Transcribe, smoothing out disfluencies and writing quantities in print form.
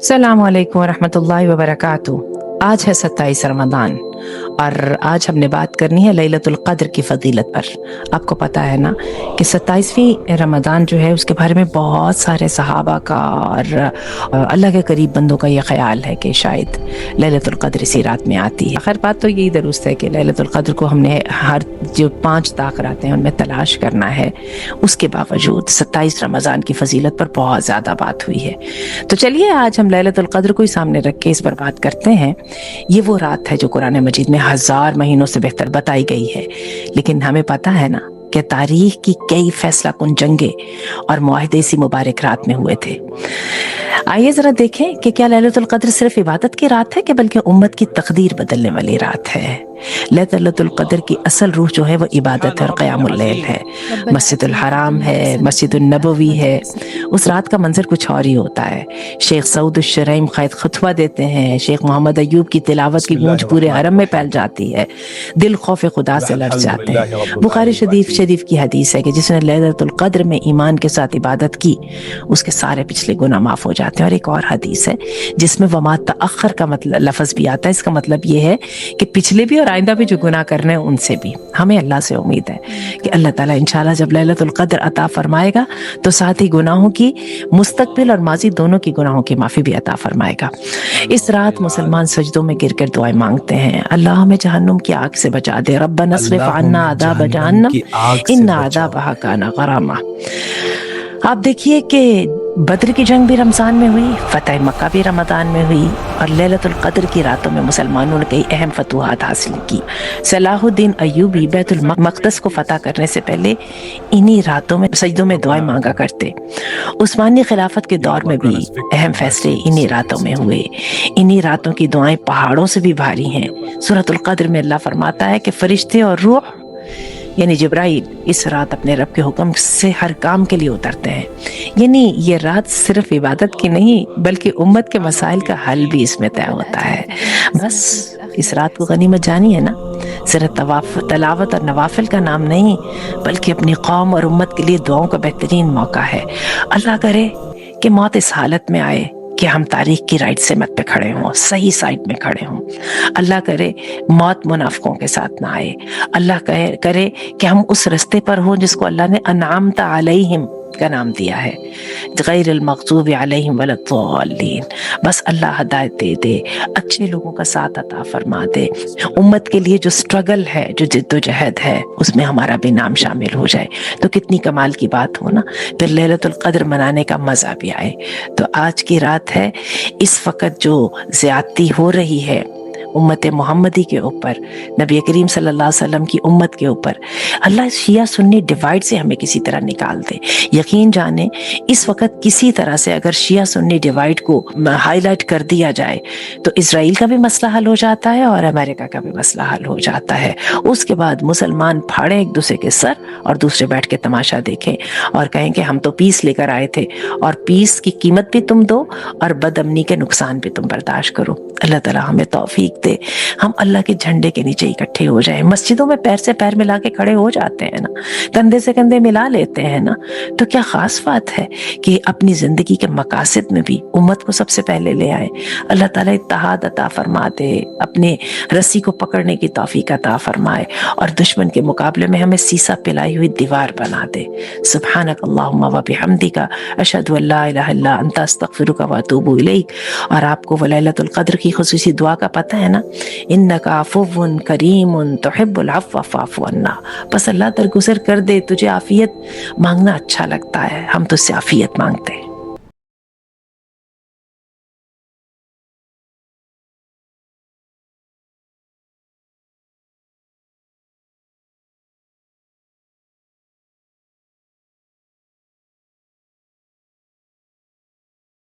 السلام علیکم ورحمۃ اللہ وبرکاتہ۔ آج ہے 27 رمضان اور آج ہم نے بات کرنی ہے لیلۃ القدر کی فضیلت پر۔ آپ کو پتہ ہے نا کہ 27ویں رمضان جو ہے اس کے بارے میں بہت سارے صحابہ کا اور اللہ کے قریب بندوں کا یہ خیال ہے کہ شاید لیلۃ القدر اسی رات میں آتی ہے۔ آخر بات تو یہی درست ہے کہ لیلۃ القدر کو ہم نے ہر جو 5 طاق راتیں ہیں ان میں تلاش کرنا ہے، اس کے باوجود 27 رمضان کی فضیلت پر بہت زیادہ بات ہوئی ہے۔ تو چلیے آج ہم لیلۃ القدر کو ہی سامنے رکھ کے اس پر بات کرتے ہیں۔ یہ وہ رات ہے جو قرآن مجید میں 1000 مہینوں سے بہتر بتائی گئی ہے، لیکن ہمیں پتہ ہے نا کہ تاریخ کی کئی فیصلہ کن جنگیں اور معاہدے اسی مبارک رات میں ہوئے تھے۔ آئیے ذرا دیکھیں کہ کیا لیلۃ القدر صرف عبادت کی رات ہے کہ بلکہ امت کی تقدیر بدلنے والی رات ہے۔ لیلۃ القدر کی اصل روح جو ہے وہ عبادت ہے اور قیام اللیل ہے، مسجد الحرام ہے، مسجد النبوی ہے۔ اس رات کا منظر کچھ اور ہی ہوتا ہے۔ شیخ سعود الشریم قائد خطبہ دیتے ہیں، شیخ محمد ایوب کی تلاوت کی گونج پورے حرم میں پھیل جاتی ہے، دل خوف خدا سے لرز جاتے ہیں۔ بخاری شریف کی حدیث ہے کہ جس نے لیلۃ القدر میں ایمان کے ساتھ عبادت کی اس کے سارے پچھلے گناہ معاف ہو جاتے ہیں۔ اور ایک اور حدیث ہے جس میں وما تأخر کا مطلب لفظ بھی آتا ہے، اس کا مطلب یہ ہے کہ پچھلے بھی اور آئندہ بھی جو گناہ کرنے ہیں ان سے بھی۔ ہمیں اللہ سے امید ہے کہ اللہ تعالیٰ انشاءاللہ جب لیلۃ القدر عطا فرمائے گا تو ساتھ ہی گناہوں کی مستقبل اور ماضی دونوں کی گناہوں کی معافی بھی عطا فرمائے گا۔ اس رات مسلمان سجدوں میں گر کر دعائیں مانگتے ہیں، اللہ ہمیں جہنم کی آگ سے بچا دے، ربنا اصرف عنا عذاب جہنم ان عذابها کان غراما۔ آپ دیکھیے کہ بدر کی جنگ بھی رمضان میں ہوئی، فتح مکہ بھی رمضان میں ہوئی، اور لیلۃ القدر کی راتوں میں مسلمانوں نے کئی اہم فتوحات حاصل کی۔ صلاح الدین ایوبی بیت المقدس کو فتح کرنے سے پہلے انہی راتوں میں سجدوں میں دعائیں مانگا کرتے۔ عثمانی خلافت کے دور میں بھی اہم فیصلے انہی راتوں میں ہوئے۔ انہی راتوں کی دعائیں پہاڑوں سے بھی بھاری ہیں۔ سورۃ القدر میں اللہ فرماتا ہے کہ فرشتے اور روح یعنی جبرائیل اس رات اپنے رب کے حکم سے ہر کام کے لیے اترتے ہیں۔ یعنی یہ رات صرف عبادت کی نہیں بلکہ امت کے مسائل کا حل بھی اس میں طے ہوتا ہے۔ بس اس رات کو غنیمت جانی ہے نا، صرف تلاوت اور نوافل کا نام نہیں بلکہ اپنی قوم اور امت کے لیے دعاؤں کا بہترین موقع ہے۔ اللہ کرے کہ موت اس حالت میں آئے کہ ہم تاریخ کی رائٹ سمت پہ کھڑے ہوں، صحیح سائٹ میں کھڑے ہوں۔ اللہ کرے موت منافقوں کے ساتھ نہ آئے۔ اللہ کرے کہ ہم اس رستے پر ہوں جس کو اللہ نے انعمت علیہم کا نام دیا ہے، غیر المغضوب علیہم ولا الضالین۔ بس اللہ ہدایت دے دے، اچھے لوگوں کا ساتھ عطا فرما دے، امت کے لیے جو سٹرگل ہے، جو جد و جہد ہے، اس میں ہمارا بھی نام شامل ہو جائے تو کتنی کمال کی بات ہو نا، پھر لیلۃ القدر منانے کا مزہ بھی آئے۔ تو آج کی رات ہے، اس وقت جو زیادتی ہو رہی ہے امت محمدی کے اوپر، نبی کریم صلی اللہ علیہ وسلم کی امت کے اوپر، اللہ شیعہ سنی ڈیوائڈ سے ہمیں کسی طرح نکال دے۔ یقین جانیں اس وقت کسی طرح سے اگر شیعہ سنی ڈیوائڈ کو ہائی لائٹ کر دیا جائے تو اسرائیل کا بھی مسئلہ حل ہو جاتا ہے اور امریکہ کا بھی مسئلہ حل ہو جاتا ہے۔ اس کے بعد مسلمان پھاڑیں ایک دوسرے کے سر اور دوسرے بیٹھ کے تماشا دیکھیں اور کہیں کہ ہم تو پیس لے کر آئے تھے، اور پیس کی قیمت بھی تم دو اور بد امنی کے نقصان بھی تم برداشت کرو۔ اللہ تعالیٰ ہمیں توفیق دے، ہم اللہ کے جھنڈے کے نیچے اکٹھے ہو جائیں۔ مسجدوں میں پیر سے پیر ملا کے کھڑے ہو جاتے ہیں نا، کندھے سے کندھے ملا لیتے ہیں نا، تو کیا خاص بات ہے کہ اپنی زندگی کے مقاصد میں بھی امت کو سب سے پہلے لے آئے۔ اللہ تعالیٰ اتحاد عطا فرما دے، اپنے رسی کو پکڑنے کی توفیق عطا فرمائے اور دشمن کے مقابلے میں ہمیں سیسا پلائی ہوئی دیوار بنا دے۔ سبحانک اللہم و بحمدک اشہد ان لا الہ الا انت استغفرک و اتوب الیک۔ اور آپ کو لیلۃ القدر کی خصوصی دعا کا پتہ ہے نا، انک عفو کریم تحب العفو فاعف عنا۔ بس اللہ درگزر کر دے، تجھے عافیت مانگنا اچھا لگتا ہے، ہم تو اس سے عافیت مانگتے ہیں۔